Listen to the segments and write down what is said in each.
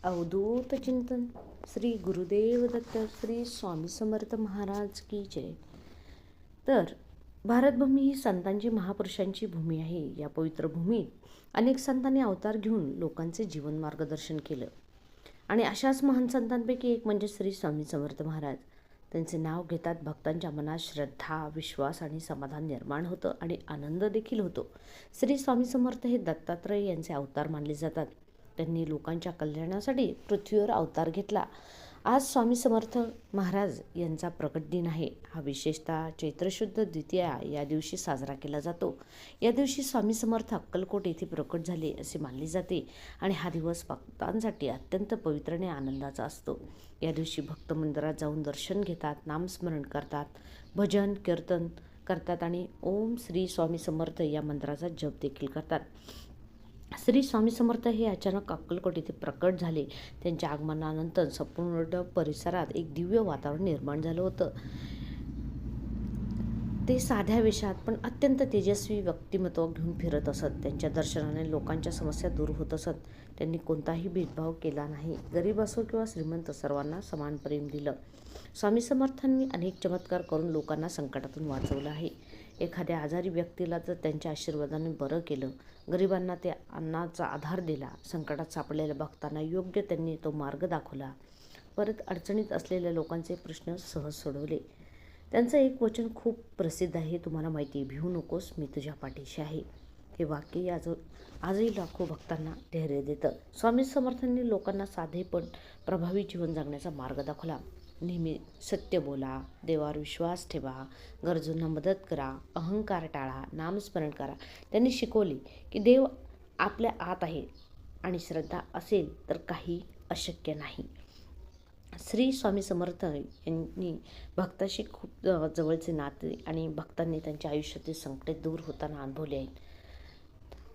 अवधूत चिंतन श्री गुरुदेव दत्त श्री स्वामी समर्थ महाराज की जय. तर भारतभूमी ही संतांची महापुरुषांची भूमी आहे. या पवित्र भूमीत अनेक संतांनी अवतार घेऊन लोकांचे जीवन मार्गदर्शन केलं आणि अशाच महान संतांपैकी एक म्हणजे श्री स्वामी समर्थ महाराज. त्यांचे नाव घेतात भक्तांच्या मनात श्रद्धा, विश्वास आणि समाधान निर्माण होतं आणि आनंद देखील होतो. श्री स्वामी समर्थ हे दत्तात्रय यांचे अवतार मानले जातात. त्यांनी लोकांच्या कल्याणासाठी पृथ्वीवर अवतार घेतला. आज स्वामी समर्थ महाराज यांचा प्रकट दिन आहे. हा विशेषतः चैत्रशुद्ध द्वितीया या दिवशी साजरा केला जातो. या दिवशी स्वामी समर्थ अक्कलकोट येथे प्रकट झाले असे मानले जाते आणि हा दिवस भक्तांसाठी अत्यंत पवित्र आणि आनंदाचा असतो. या दिवशी भक्त मंदिरात जाऊन दर्शन घेतात, नामस्मरण करतात, भजन कीर्तन करतात आणि ओम श्री स्वामी समर्थ या मंत्राचा जप देखील करतात. श्री स्वामी समर्थ हे अचानक अक्कलकोट येथे प्रकट झाले. त्यांच्या आगमनानंतर संपूर्ण परिसरात एक दिव्य वातावरण निर्माण झालं होतं. ते साध्या वेशात पण अत्यंत तेजस्वी व्यक्तिमत्व घेऊन फिरत असत. त्यांच्या दर्शनाने लोकांच्या समस्या दूर होत असत. त्यांनी कोणताही भेदभाव केला नाही. गरीब असो किंवा श्रीमंत, सर्वांना समान प्रेम दिलं. स्वामी समर्थांनी अनेक चमत्कार करून लोकांना संकटातून वाचवलं आहे. एखाद्या आजारी व्यक्तीला जर त्यांच्या आशीर्वादाने बरं केलं, गरिबांना ते अन्नाचा आधार दिला, संकटात सापडलेल्या भक्तांना योग्य त्यांनी तो मार्ग दाखवला, परत अडचणीत असलेल्या लोकांचे प्रश्न सहज सोडवले. त्यांचं एक वचन खूप प्रसिद्ध आहे, तुम्हाला माहिती आहे, भिवू नकोस, मी तुझ्या पाठीशी आहे. हे वाक्य आजही लाखो भक्तांना धैर्य देतं. स्वामी समर्थांनी लोकांना साधे पण प्रभावी जीवन जगण्याचा मार्ग दाखवला. नेहमी सत्य बोला, देवावर विश्वास ठेवा, गरजूंना मदत करा, अहंकार टाळा, नामस्मरण करा. त्यांनी शिकवले की देव आपल्या आत आहे आणि श्रद्धा असेल तर काही अशक्य नाही. श्री स्वामी समर्थ यांनी भक्ताशी खूप जवळचे नाते आणि भक्तांनी त्यांच्या आयुष्यातील संकटे दूर होताना अनुभवले आहेत.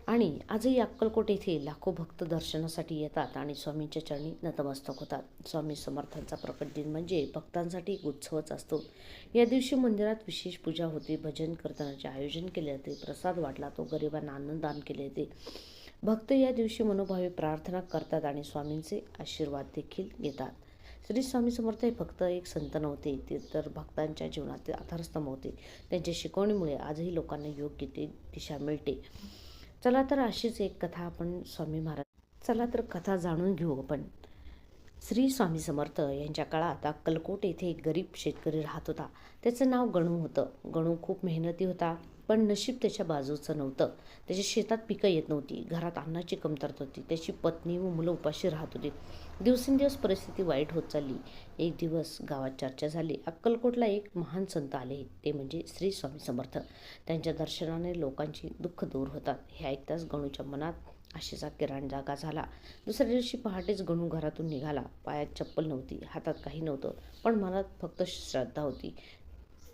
आणि आजही अक्कलकोट येथे लाखो भक्त दर्शनासाठी येतात आणि स्वामींच्या चरणी नतमस्तक होतात. स्वामी समर्थांचा प्रकट दिन म्हणजे भक्तांसाठी एक उत्सवच असतो. या दिवशी मंदिरात विशेष पूजा होते, भजन कीर्तनाचे आयोजन केले जाते, प्रसाद वाटला तो गरिबांना अन्नदान केले जाते. भक्त या दिवशी मनोभावे प्रार्थना करतात आणि स्वामींचे आशीर्वाद देखील घेतात. श्री स्वामी समर्थ हे फक्त एक संत नव्हते, ते तर भक्तांच्या जीवनातील आधारस्तंभ होते. त्यांच्या शिकवणीमुळे आजही लोकांना योग्य ती दिशा मिळते. चला तर अशीच एक कथा आपण चला तर कथा जाणून घेऊ आपण. श्री स्वामी समर्थ यांच्या काळात अक्कलकोट येथे एक गरीब शेतकरी राहत होता. त्याचं नाव गणू होतं. गणू खूप मेहनती होता, पण नशीब त्याच्या बाजूचं नव्हतं. त्याच्या शेतात पिकं येत नव्हती, घरात अन्नाची कमतरता होती, त्याची पत्नी व मुलं उपाशी राहत होती. दिवसेंदिवस परिस्थिती वाईट होत चालली. एक दिवस गावात चर्चा झाली. अक्कलकोटला एक महान संत आले, ते म्हणजे श्री स्वामी समर्थ. त्यांच्या दर्शनाने लोकांची दुःख दूर होतात. हे ऐकताच गणूच्या मनात आशेचा किरण जागा झाला. दुसऱ्या दिवशी पहाटेच गणू घरातून निघाला. पायात चप्पल नव्हती, हातात काही नव्हतं, पण मनात फक्त श्रद्धा होती.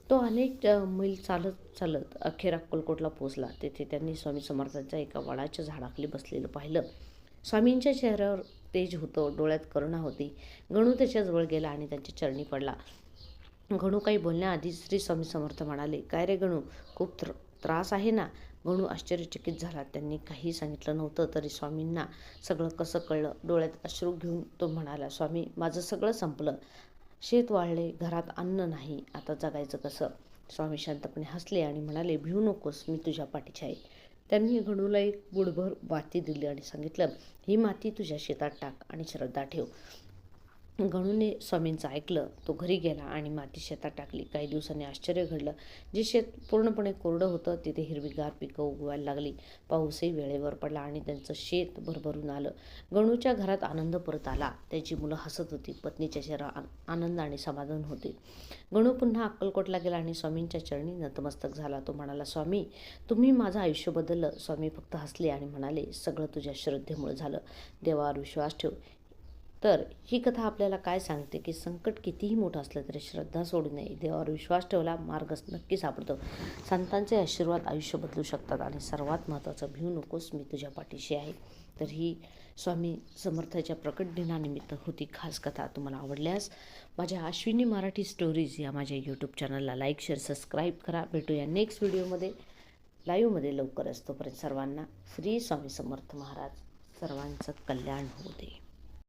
तो अनेक मैल चालत चालत अखेर अक्कलकोटला पोचला. तेथे त्यांनी स्वामी समर्थांच्या एका वडाच्या झाडाखाली बसलेलं पाहिलं. स्वामींच्या चेहऱ्यावर तेज होतं, डोळ्यात करुणा होती. गणू त्याच्याजवळ गेला आणि त्यांच्या चरणी पडला. गणू काही बोलण्याआधी श्री स्वामी समर्थ म्हणाले, काय रे गणू, खूप त्रास आहे ना? गणू आश्चर्यचकित झाला. त्यांनी काही सांगितलं नव्हतं, तरी स्वामींना सगळं कसं कळलं. डोळ्यात अश्रू घेऊन तो म्हणाला, स्वामी, माझं सगळं संपलं. शेत वाळले, घरात अन्न नाही, आता जगायचं कसं? स्वामी शांतपणे हसले आणि म्हणाले, भिवू नकोस, मी तुझ्या पाठीशी आहे. त्यांनी गणूला एक बुडभर माती दिली आणि सांगितलं, ही माती तुझ्या शेतात टाक आणि श्रद्धा ठेव. गणूने स्वामींचं ऐकलं. तो घरी गेला आणि माती शेतात टाकली. काही दिवसांनी आश्चर्य घडलं. जे शेत पूर्णपणे कोरडं होतं तिथे हिरवीगार पिकं उगवायला लागली. पाऊसही वेळेवर पडला आणि त्यांचं शेत भरभरून आलं. गणूच्या घरात आनंद परत आला. त्याची मुलं हसत होती, पत्नीच्या चेहऱ्यावर आनंद आणि समाधान होते. गणू पुन्हा अक्कलकोटला गेला आणि स्वामींच्या चरणी नतमस्तक झाला. तो म्हणाला, स्वामी, तुम्ही माझं आयुष्य बदललं. स्वामी फक्त हसले आणि म्हणाले, सगळं तुझ्या श्रद्धेमुळे झालं. देवावर विश्वास ठेव. तर ही कथा आपल्याला काय सांगते की संकट कितीही मोठं असलं तरी श्रद्धा सोडू नये. देवावर विश्वास ठेवला, मार्ग नक्की सापडतो. संतांचे आशीर्वाद आयुष्य बदलू शकतात आणि सर्वात महत्त्वाचं, भिवू नकोस, मी तुझ्या पाठीशी आहे. तर ही स्वामी समर्थाच्या प्रकट दिनानिमित्त होती खास कथा. तुम्हाला आवडल्यास माझ्या अश्विनी मराठी स्टोरीज या माझ्या यूट्यूब चॅनलला लाईक, शेअर, सबस्क्राईब करा. भेटूया नेक्स्ट व्हिडिओमध्ये, लाईव्हमध्ये लवकरच. तोपर्यंत सर्वांना श्री स्वामी समर्थ महाराज, सर्वांचं कल्याण होऊ दे.